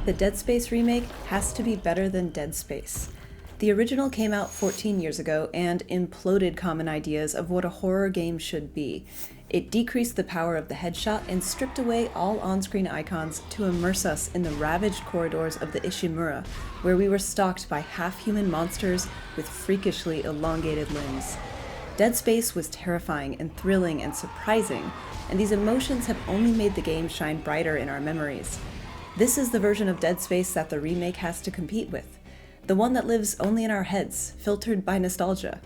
The Dead Space remake has to be better than Dead Space. The original came out 14 years ago and imploded common ideas of what a horror game should be. It decreased the power of the headshot and stripped away all on-screen icons to immerse us in the ravaged corridors of the Ishimura, where we were stalked by half-human monsters with freakishly elongated limbs. Dead Space was terrifying and thrilling and surprising, and these emotions have only made the game shine brighter in our memories. This is the version of Dead Space that the remake has to compete with. The one that lives only in our heads, filtered by nostalgia.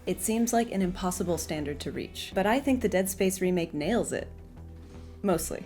It seems like an impossible standard to reach, but I think the Dead Space remake nails it. Mostly.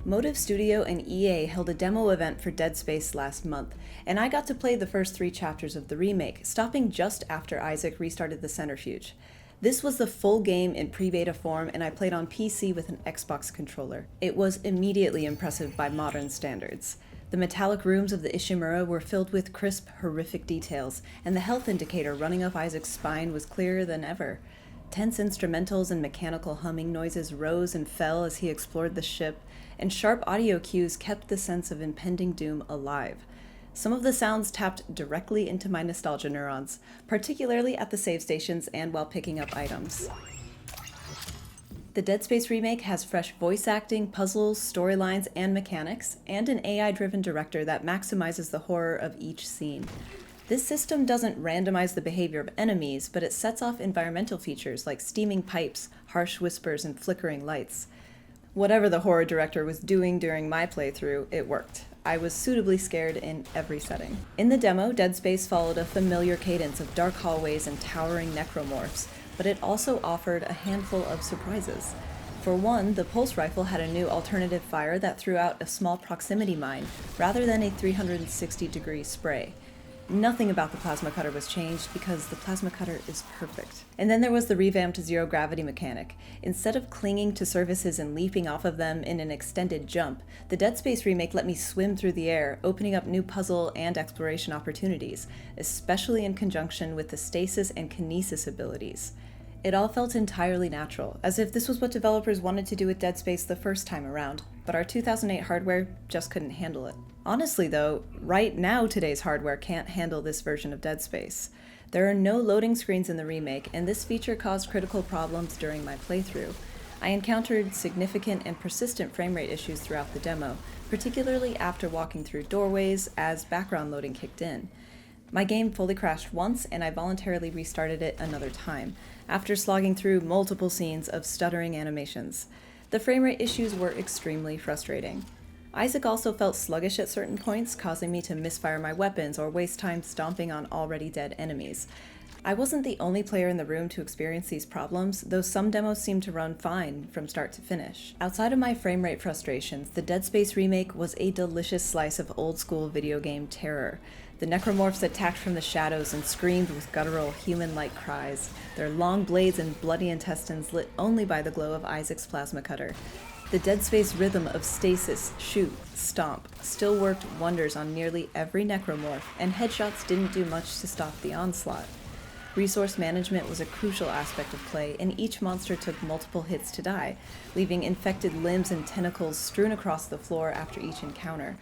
Motive Studio and EA held a demo event for Dead Space last month, and I got to play the first 3 chapters of the remake, stopping just after Isaac restarted the centrifuge. This was the full game in pre-beta form, and I played on PC with an Xbox controller. It was immediately impressive by modern standards. The metallic rooms of the Ishimura were filled with crisp, horrific details, and the health indicator running up Isaac's spine was clearer than ever. Tense instrumentals and mechanical humming noises rose and fell as he explored the ship, and sharp audio cues kept the sense of impending doom alive. Some of the sounds tapped directly into my nostalgia neurons, particularly at the save stations and while picking up items. The Dead Space remake has fresh voice acting, puzzles, storylines, and mechanics, and an AI-driven director that maximizes the horror of each scene. This system doesn't randomize the behavior of enemies, but it sets off environmental features like steaming pipes, harsh whispers, and flickering lights. Whatever the horror director was doing during my playthrough, it worked. I was suitably scared in every setting. In the demo, Dead Space followed a familiar cadence of dark hallways and towering necromorphs, but it also offered a handful of surprises. For one, the pulse rifle had a new alternative fire that threw out a small proximity mine, rather than a 360-degree spray. Nothing about the plasma cutter was changed because the plasma cutter is perfect. And then there was the revamped zero-gravity mechanic. Instead of clinging to surfaces and leaping off of them in an extended jump, the Dead Space remake let me swim through the air, opening up new puzzle and exploration opportunities, especially in conjunction with the stasis and kinesis abilities. It all felt entirely natural, as if this was what developers wanted to do with Dead Space the first time around, but our 2008 hardware just couldn't handle it. Honestly though, right now today's hardware can't handle this version of Dead Space. There are no loading screens in the remake, and this feature caused critical problems during my playthrough. I encountered significant and persistent frame rate issues throughout the demo, particularly after walking through doorways as background loading kicked in. My game fully crashed once, and I voluntarily restarted it another time, after slogging through multiple scenes of stuttering animations. The frame rate issues were extremely frustrating. Isaac also felt sluggish at certain points, causing me to misfire my weapons or waste time stomping on already dead enemies. I wasn't the only player in the room to experience these problems, though some demos seemed to run fine from start to finish. Outside of my frame rate frustrations, the Dead Space remake was a delicious slice of old-school video game terror. The necromorphs attacked from the shadows and screamed with guttural, human-like cries, their long blades and bloody intestines lit only by the glow of Isaac's plasma cutter. The Dead Space rhythm of stasis, shoot, stomp still worked wonders on nearly every necromorph, and headshots didn't do much to stop the onslaught. Resource management was a crucial aspect of play, and each monster took multiple hits to die, leaving infected limbs and tentacles strewn across the floor after each encounter.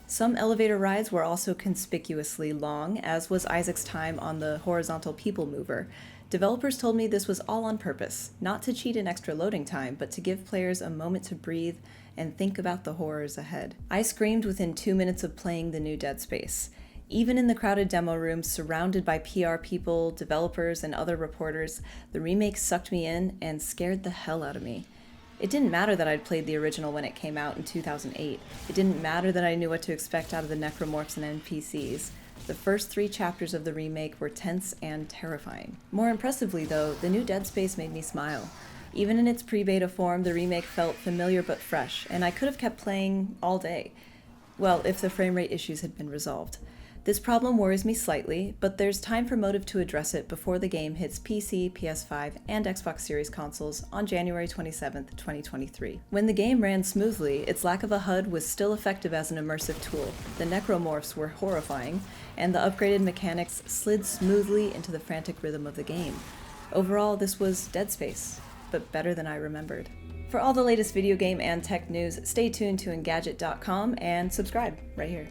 Some elevator rides were also conspicuously long, as was Isaac's time on the horizontal people mover. Developers told me this was all on purpose, not to cheat an extra loading time, but to give players a moment to breathe and think about the horrors ahead. I screamed within 2 minutes of playing the new Dead Space. Even in the crowded demo rooms, surrounded by PR people, developers, and other reporters, the remake sucked me in and scared the hell out of me. It didn't matter that I'd played the original when it came out in 2008. It didn't matter that I knew what to expect out of the necromorphs and NPCs. The first 3 chapters of the remake were tense and terrifying. More impressively though, the new Dead Space made me smile. Even in its pre-beta form, the remake felt familiar but fresh, and I could have kept playing all day. Well, if the frame rate issues had been resolved. This problem worries me slightly, but there's time for Motive to address it before the game hits PC, PS5, and Xbox Series consoles on January 27, 2023. When the game ran smoothly, its lack of a HUD was still effective as an immersive tool, the necromorphs were horrifying, and the upgraded mechanics slid smoothly into the frantic rhythm of the game. Overall, this was Dead Space, but better than I remembered. For all the latest video game and tech news, stay tuned to Engadget.com and subscribe right here.